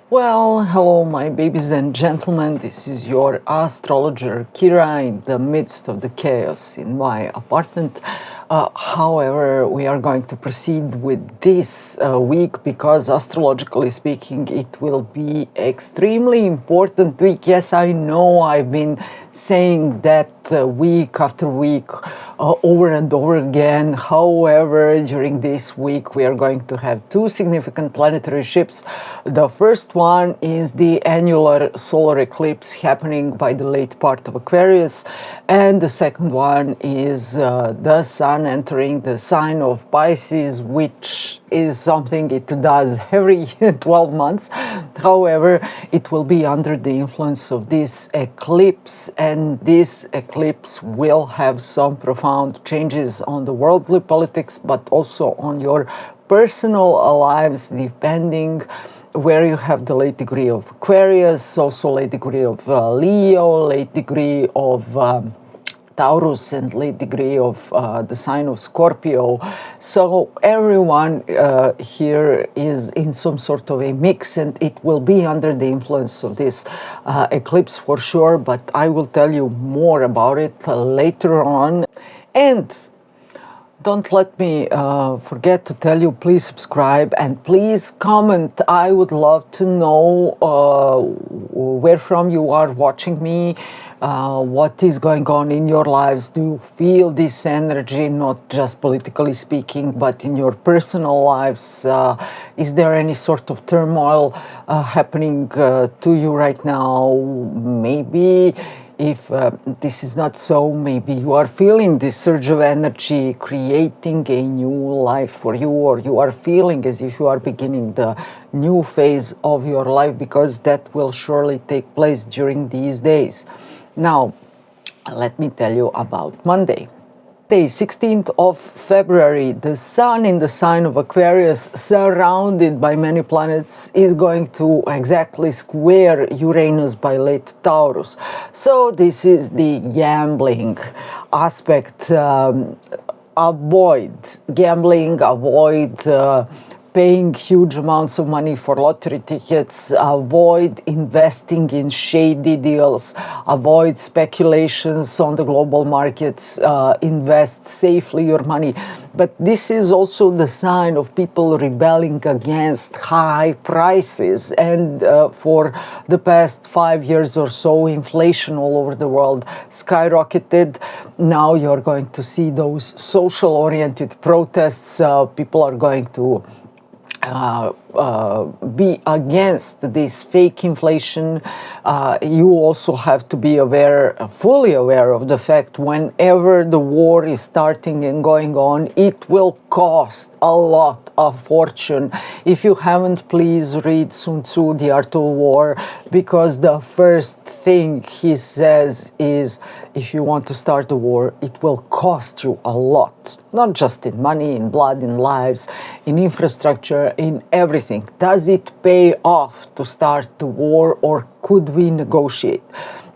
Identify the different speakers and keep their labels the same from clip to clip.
Speaker 1: Well, hello, my babies and gentlemen. This is your astrologer Kira in the midst of the chaos in my apartment. However, we are going to proceed with this week because, astrologically speaking, it will be extremely important week. Yes, I know I've been saying that week after week over and over again. However, during this week, we are going to have two significant planetary shifts. The first one is the annular solar eclipse happening by the late part of Aquarius, and the second one is the Sun entering the sign of Pisces, which is something it does every 12 months. However, it will be under the influence of this eclipse, and this eclipse will have some profound changes on the worldly politics, but also on your personal lives, depending where you have the late degree of Aquarius, also late degree of Leo, late degree of Taurus, and late degree of the sign of Scorpio. So everyone here is in some sort of a mix, and it will be under the influence of this eclipse for sure, but I will tell you more about it later on. And don't let me forget to tell you, please subscribe and please comment. I would love to know where from you are watching me, what is going on in your lives. Do you feel this energy, not just politically speaking, but in your personal lives? Is there any sort of turmoil happening to you right now? Maybe if this is not so, maybe you are feeling this surge of energy creating a new life for you, or you are feeling as if you are beginning the new phase of your life, because that will surely take place during these days. Now, let me tell you about Monday. Day 16th of February, the Sun in the sign of Aquarius, surrounded by many planets, is going to exactly square Uranus by late Taurus. So this is the gambling aspect. Avoid gambling, avoid paying huge amounts of money for lottery tickets, avoid investing in shady deals, avoid speculations on the global markets, invest safely your money. But this is also the sign of people rebelling against high prices. And for the past 5 years or so, inflation all over the world skyrocketed. Now you're going to see those social-oriented protests. People are going to be against this fake inflation. You also have to be aware, fully aware of the fact whenever the war is starting and going on, it will cost a lot of fortune. If you haven't, please read Sun Tzu, The Art of War, because the first thing he says is, if you want to start a war, it will cost you a lot. Not just in money, in blood, in lives, in infrastructure, in everything. Does it pay off to start the war, or could we negotiate?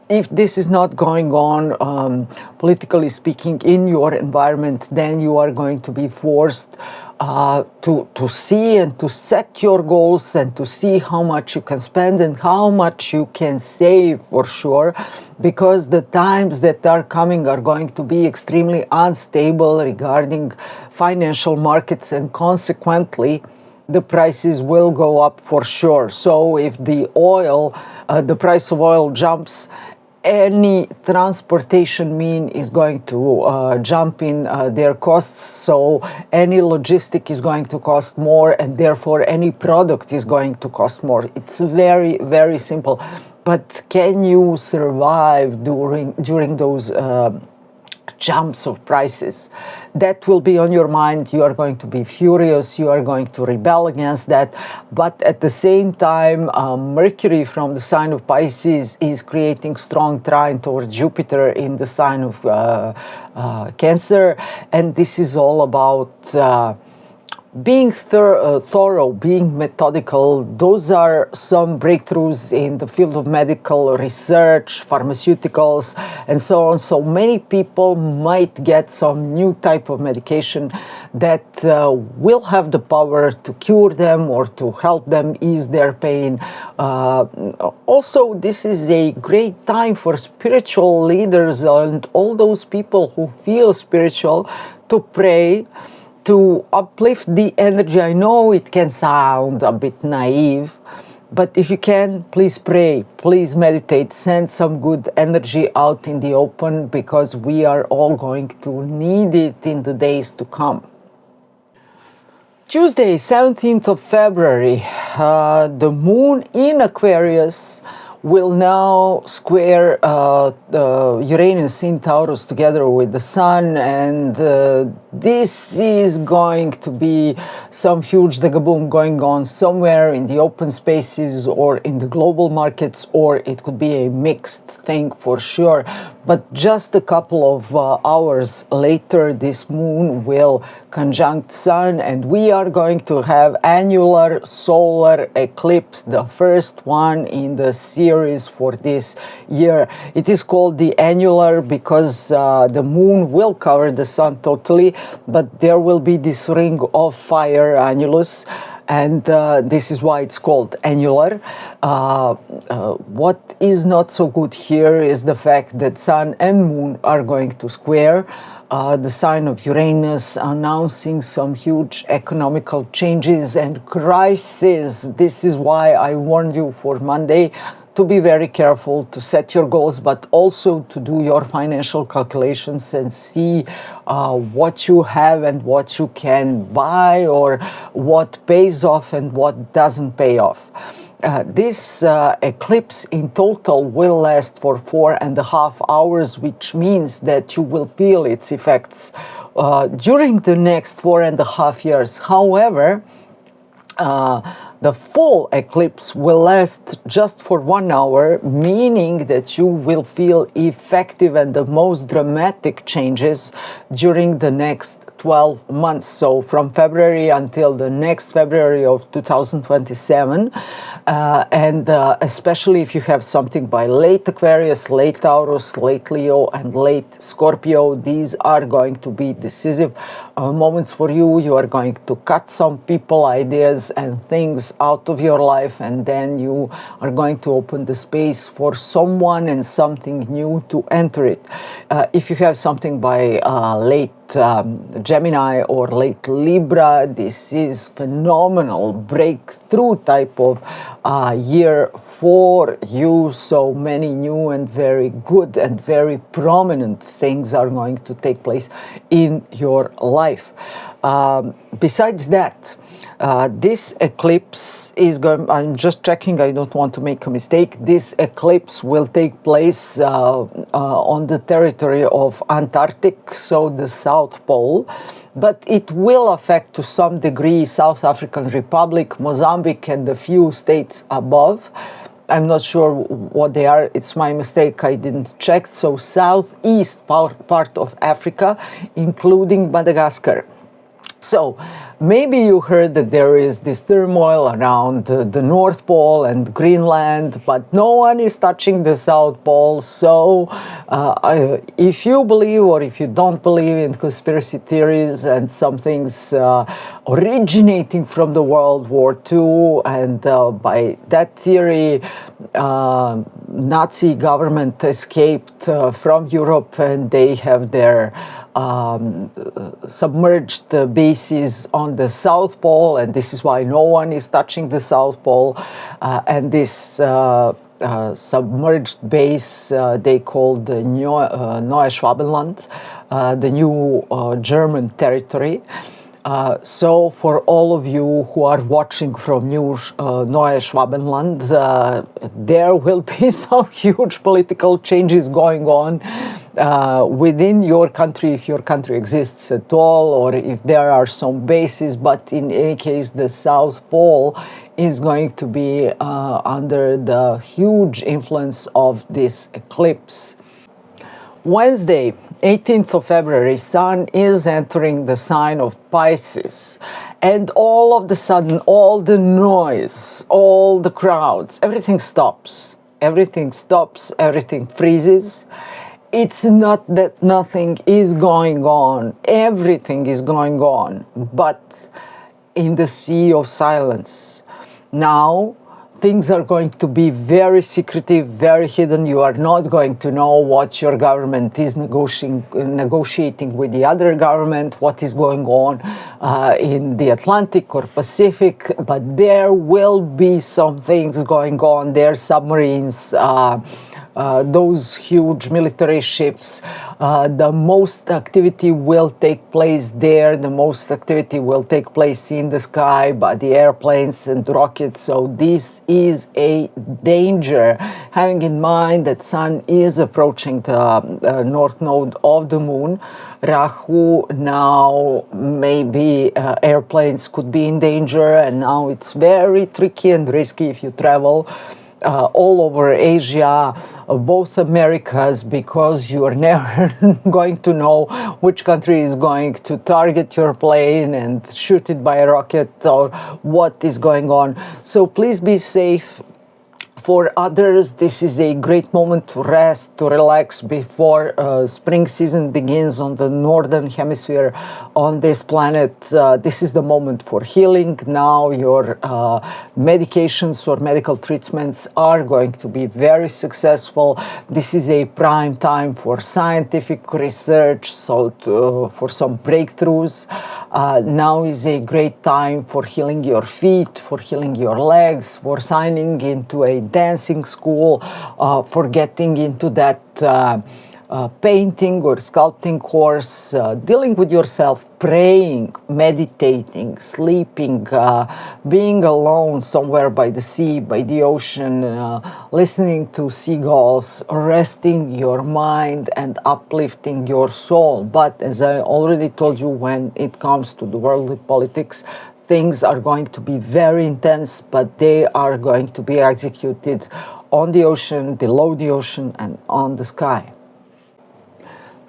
Speaker 1: If this is not going on, politically speaking, in your environment, then you are going to be forced to see and to set your goals and to see how much you can spend and how much you can save, for sure, because the times that are coming are going to be extremely unstable regarding financial markets, and consequently the prices will go up for sure. So if the price of oil jumps, any transportation mean is going to jump in their costs. So any logistic is going to cost more, and therefore any product is going to cost more. It's very, very simple. But can you survive during those jumps of prices? That will be on your mind. You are going to be furious. You are going to rebel against that. But at the same time, Mercury from the sign of Pisces is creating strong trine towards Jupiter in the sign of Cancer. And this is all about being thorough, being methodical. Those are some breakthroughs in the field of medical research, pharmaceuticals, and so on. So many people might get some new type of medication that will have the power to cure them or to help them ease their pain. Also, this is a great time for spiritual leaders and all those people who feel spiritual to pray, to uplift the energy. I know it can sound a bit naive, but if you can, please pray, please meditate, send some good energy out in the open, because we are all going to need it in the days to come. Tuesday, 17th of February, the moon in Aquarius will now square Uranus in Taurus together with the sun, and this is going to be some huge boom going on somewhere in the open spaces or in the global markets, or it could be a mixed thing for sure. But just a couple of hours later, this moon will conjunct sun, and we are going to have annular solar eclipse, the first one in the series for this year. It is called the annular because the moon will cover the sun totally, but there will be this ring of fire, annulus, and this is why it's called annular. What is not so good here is the fact that sun and moon are going to square. The sign of Uranus, announcing some huge economical changes and crises. This is why I warned you for Monday to be very careful, to set your goals, but also to do your financial calculations and see what you have and what you can buy, or what pays off and what doesn't pay off. This eclipse in total will last for 4.5 hours, which means that you will feel its effects during the next 4.5 years. However, the full eclipse will last just for 1 hour, meaning that you will feel effective and the most dramatic changes during the next 12 months. So from February until the next February of 2027. And especially if you have something by late Aquarius, late Taurus, late Leo, and late Scorpio, these are going to be decisive moments for you. You are going to cut some people, ideas, and things out of your life, and then you are going to open the space for someone and something new to enter it. If you have something by late Gemini or late Libra, this is phenomenal breakthrough type of year for you. So many new and very good and very prominent things are going to take place in your life. Besides that, this eclipse is going, I'm just checking, I don't want to make a mistake. This eclipse will take place on the territory of Antarctic, so the South Pole, but it will affect to some degree South African Republic, Mozambique, and a few states above. I'm not sure what they are. It's my mistake. I didn't check. So southeast part of Africa, including Madagascar. So maybe you heard that there is this turmoil around the North Pole and Greenland, but no one is touching the South Pole. So if you believe or if you don't believe in conspiracy theories and some things originating from the World War II, and by that theory, Nazi government escaped from Europe, and they have their submerged bases on the South Pole, and this is why no one is touching the South Pole. And this submerged base they call the Neue Schwabenland, the new German territory. So for all of you who are watching from Neue Schwabenland, there will be some huge political changes going on within your country, if your country exists at all, or if there are some bases. But in any case, the South Pole is going to be under the huge influence of this eclipse. Wednesday, 18th of February, Sun is entering the sign of Pisces. and all of the sudden, all the noise, all the crowds, everything stops. Everything stops, everything freezes. It's not that nothing is going on, everything is going on, but in the sea of silence. Now, things are going to be very secretive, very hidden. You are not going to know what your government is negotiating with the other government, what is going on in the Atlantic or Pacific, but there will be some things going on. There are submarines, those huge military ships. The most activity will take place there. The most activity will take place in the sky by the airplanes and rockets. So this is a danger, having in mind that Sun is approaching the north node of the Moon. Rahu, now maybe airplanes could be in danger, and now it's very tricky and risky if you travel all over Asia, both Americas, because you are never going to know which country is going to target your plane and shoot it by a rocket, or what is going on. So please be safe. For others, this is a great moment to rest, to relax before spring season begins on the northern hemisphere on this planet. This is the moment for healing. Now your medications or medical treatments are going to be very successful. This is a prime time for scientific research, so for some breakthroughs. Now is a great time for healing your feet, for healing your legs, for signing into a dancing school, for getting into that painting or sculpting course, dealing with yourself, praying, meditating, sleeping, being alone somewhere by the sea, by the ocean, listening to seagulls, resting your mind and uplifting your soul. But as I already told you, when it comes to the worldly politics, things are going to be very intense, but they are going to be executed on the ocean, below the ocean, and on the sky.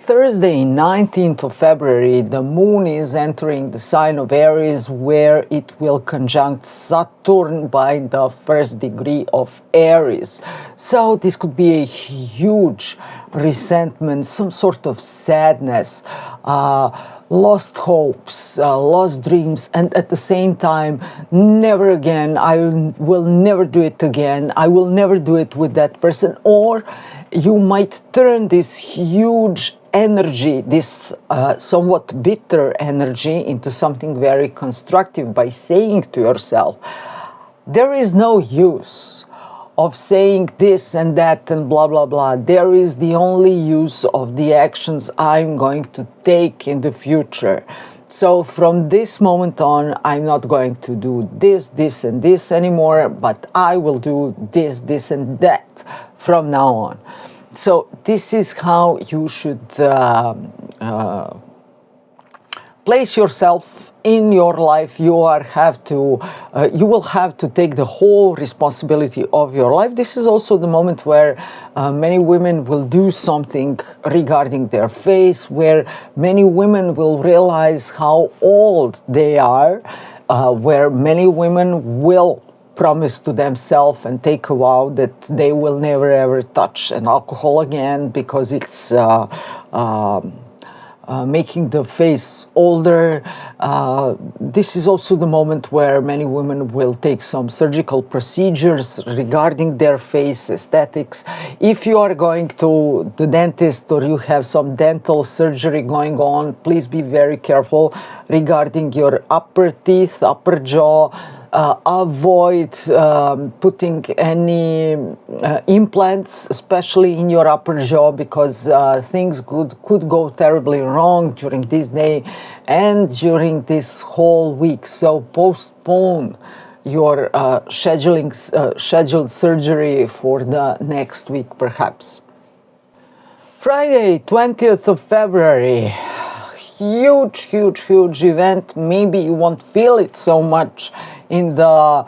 Speaker 1: Thursday, 19th of February, the Moon is entering the sign of Aries, where it will conjunct Saturn by the first degree of Aries. So this could be a huge resentment, some sort of sadness, lost hopes, lost dreams, and at the same time, never again, I will never do it again, I will never do it with that person. Or you might turn this huge energy, this somewhat bitter energy, into something very constructive by saying to yourself, there is no use of saying this and that and blah blah blah. There is the only use of the actions I'm going to take in the future. So from this moment on, I'm not going to do this, this and this anymore, but I will do this, this and that from now on. So this is how you should place yourself in your life. You will have to take the whole responsibility of your life. This is also the moment where many women will do something regarding their face, where many women will realize how old they are, where many women will promise to themselves and take a vow that they will never ever touch an alcohol again, because it's making the face older. This is also the moment where many women will take some surgical procedures regarding their face aesthetics. If you are going to the dentist or you have some dental surgery going on, please be very careful regarding your upper teeth, upper jaw. Avoid putting any implants, especially in your upper jaw, because things could go terribly wrong during this day and during this whole week. So postpone your scheduled surgery for the next week, perhaps. Friday, 20th of February. Huge event. Maybe you won't feel it so much in the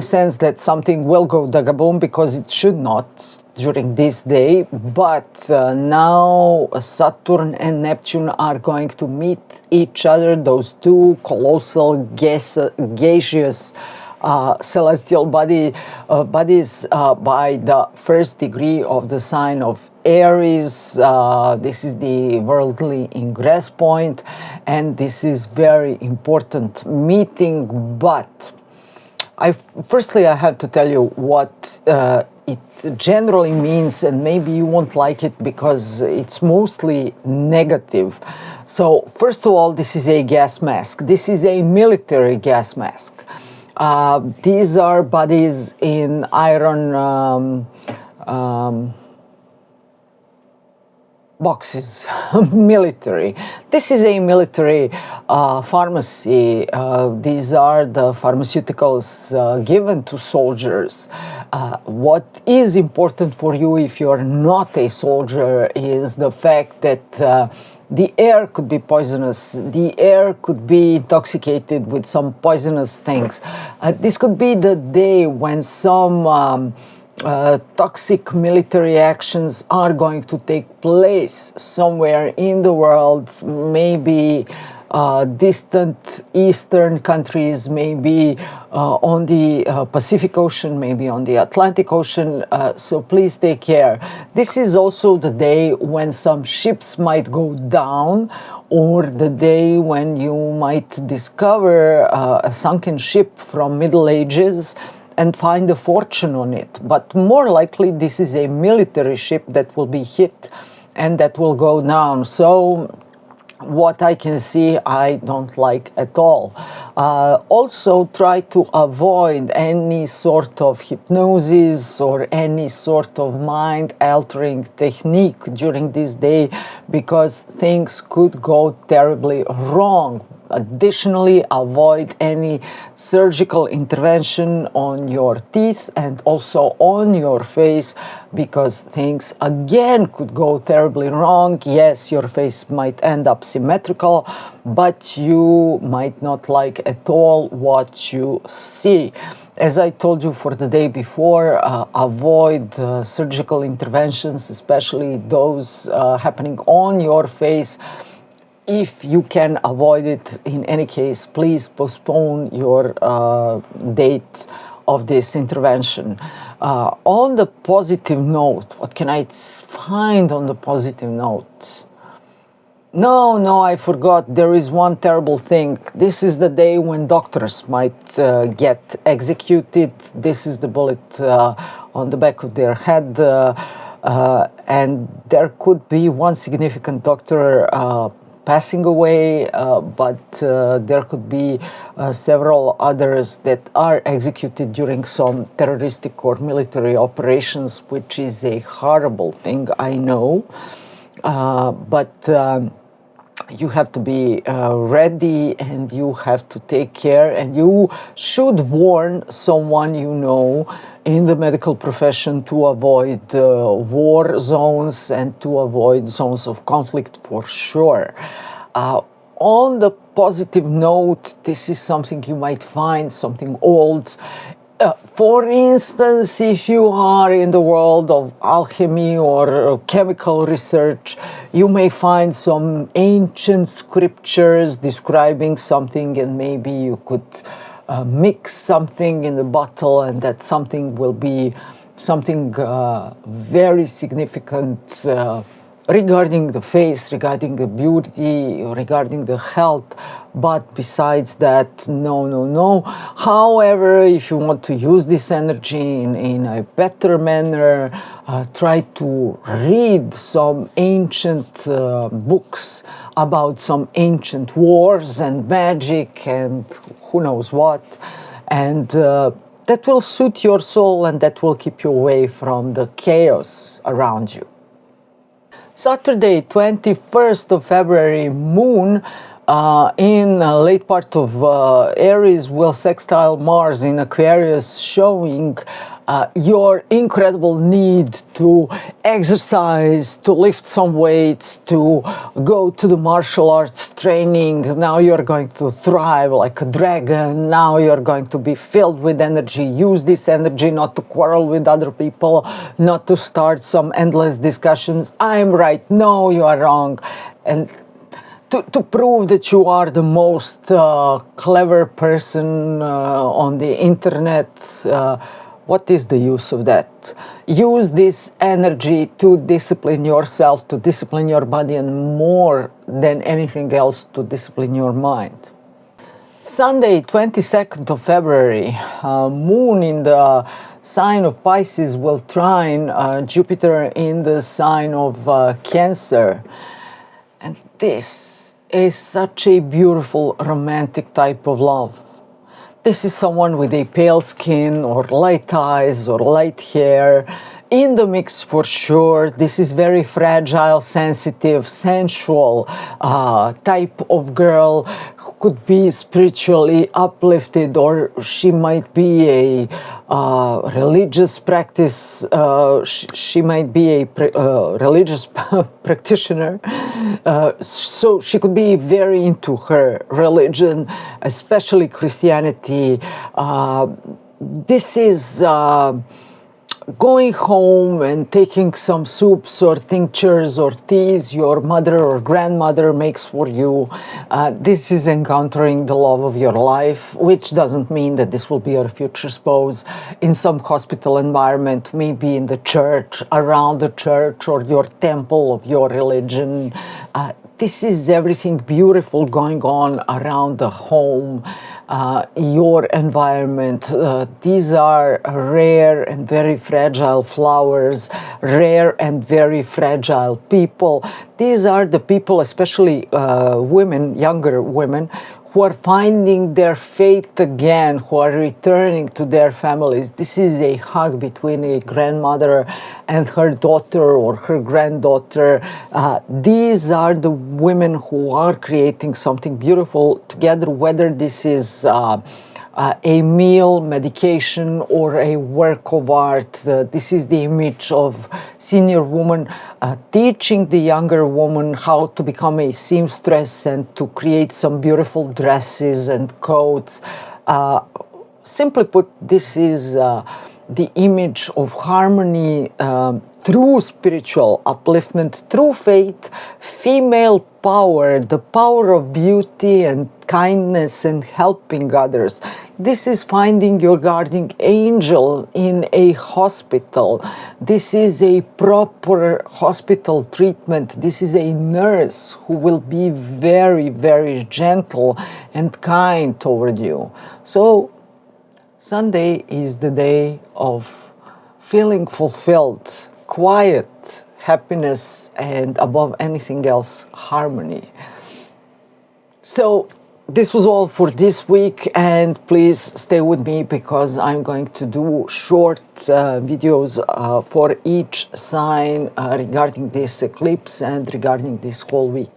Speaker 1: sense that something will go dagaboom, because it should not. during this day, but now Saturn and Neptune are going to meet each other, those two colossal gaseous celestial bodies by the first degree of the sign of Aries. This is the worldly ingress point, and this is very important meeting. But firstly, I have to tell you what it generally means, and maybe you won't like it because it's mostly negative. So, first of all, this is a gas mask. This is a military gas mask. These are bodies in iron boxes, military. This is a military pharmacy. These are the pharmaceuticals given to soldiers. What is important for you if you're not a soldier is the fact that the air could be poisonous. The air could be intoxicated with some poisonous things. This could be the day when some toxic military actions are going to take place somewhere in the world, maybe distant eastern countries, maybe on the Pacific Ocean, maybe on the Atlantic Ocean, so please take care. This is also the day when some ships might go down, or the day when you might discover a sunken ship from Middle Ages and find a fortune on it. But more likely, this is a military ship that will be hit and that will go down. So what I can see, I don't like at all. Also, try to avoid any sort of hypnosis or any sort of mind-altering technique during this day, because things could go terribly wrong. Additionally, avoid any surgical intervention on your teeth and also on your face, because things again could go terribly wrong. Yes, your face might end up symmetrical, but you might not like at all what you see. As I told you for the day before, avoid surgical interventions, especially those happening on your face. If you can avoid it, in any case, please postpone your date of this intervention. On the positive note, what can I find on the positive note? No, I forgot. There is one terrible thing. This is the day when doctors might get executed. This is the bullet on the back of their head. And there could be one significant doctor passing away, but there could be several others that are executed during some terroristic or military operations, which is a horrible thing, I know. But you have to be ready, and you have to take care, and you should warn someone you know in the medical profession to avoid war zones and to avoid zones of conflict for sure. On the positive note, this is something you might find, something old. For instance, if you are in the world of alchemy or chemical research, you may find some ancient scriptures describing something, and maybe you could mix something in the bottle, and that something will be something very significant regarding the face, regarding the beauty, regarding the health. But besides that, no. However, if you want to use this energy in a better manner, try to read some ancient books about some ancient wars and magic and who knows what. And that will suit your soul, and that will keep you away from the chaos around you. Saturday, 21st of February, Moon in late part of Aries will sextile Mars in Aquarius, showing your incredible need to exercise, to lift some weights, to go to the martial arts training. Now you're going to thrive like a dragon. Now you're going to be filled with energy. Use this energy not to quarrel with other people, not to start some endless discussions. I'm right. No, you are wrong. And to prove that you are the most clever person on the internet, what is the use of that? Use this energy to discipline yourself, to discipline your body, and more than anything else, to discipline your mind. Sunday, 22nd of February, Moon in the sign of Pisces will trine Jupiter in the sign of Cancer. And this is such a beautiful romantic type of love. This is someone with a pale skin or light eyes or light hair in the mix for sure. This is very fragile, sensitive, sensual type of girl who could be spiritually uplifted, or she might be a religious practice. She might be a religious practitioner. So she could be very into her religion, especially Christianity. This is going home and taking some soups or tinctures or teas your mother or grandmother makes for you. This is encountering the love of your life, which doesn't mean that this will be your future spouse in some hospital environment, maybe in the church, around the church, or your temple of your religion. This is everything beautiful going on around the home, your environment. These are rare and very fragile flowers, rare and very fragile people. These are the people, especially women, younger women, who are finding their faith again, who are returning to their families. This is a hug between a grandmother and her daughter or her granddaughter. These are the women who are creating something beautiful together, whether this is a meal, medication, or a work of art. This is the image of senior woman teaching the younger woman how to become a seamstress and to create some beautiful dresses and coats. Simply put, this is the image of harmony through spiritual upliftment, through faith, female power, the power of beauty and kindness and helping others. This is finding your guardian angel in a hospital. This is a proper hospital treatment. This is a nurse who will be very, very gentle and kind toward you. So Sunday is the day of feeling fulfilled, quiet, happiness, and above anything else, harmony. So this was all for this week, and please stay with me because I'm going to do short videos for each sign regarding this eclipse and regarding this whole week.